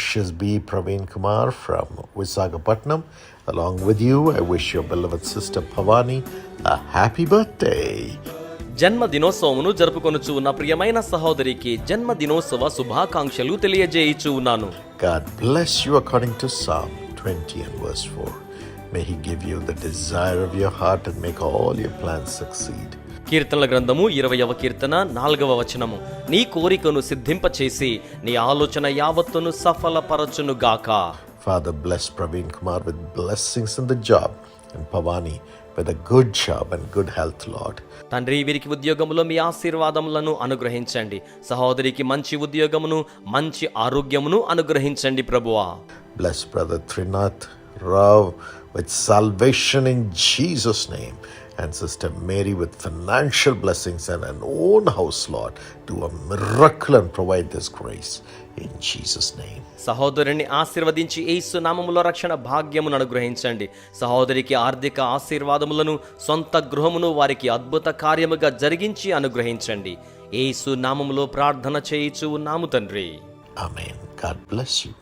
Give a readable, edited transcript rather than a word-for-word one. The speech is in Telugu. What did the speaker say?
precious B. Praveen Kumar from Visakhapatnam. Along with you, I wish your beloved sister Pavani a happy birthday. జన్మదినోత్సవమును జరుపుకొనుచు ఉన్న ప్రియమైన సహోదరికి జన్మదినోత్సవ శుభాకాంక్షలు తెలియజేయుచు ఉన్నాను. God bless you according to Psalm 20 and verse 4. May He give you the desire of your heart and make all your plans succeed. కీర్తనల గ్రంథము 20వ కీర్తన 4వ వచనము. నీ కోరికను సిద్ధింపచేసి నీ ఆలోచన యావత్తును సఫలపరచును గాక. Father, bless Praveen Kumar with blessings in the job and Pavani with a good job and good health, Lord. తండ్రి, వీరికి ఉద్యోగములో మీ ఆశీర్వాదములను అనుగ్రహించండి. సహోదరికి మంచి ఉద్యోగమును మంచి ఆరోగ్యమును అనుగ్రహించండి ప్రభువా. Bless brother Trinath Rao with salvation in Jesus' name, and sister Mary with financial blessings and an own house, Lord. Do a miracle and provide this grace in Jesus' name. సహోదరుని ఆశీర్వదించి యేసు నామములో రక్షణ భాగ్యమును అనుగ్రహించండి. సహోదరికి ఆర్థిక ఆశీర్వాదములను, సొంత గృహమును వారికి అద్భుత కార్యముగా జరిగించి అనుగ్రహించండి. యేసు నామములో ప్రార్థన చేయుచు ఉన్నాము తండ్రి. Amen. God bless you.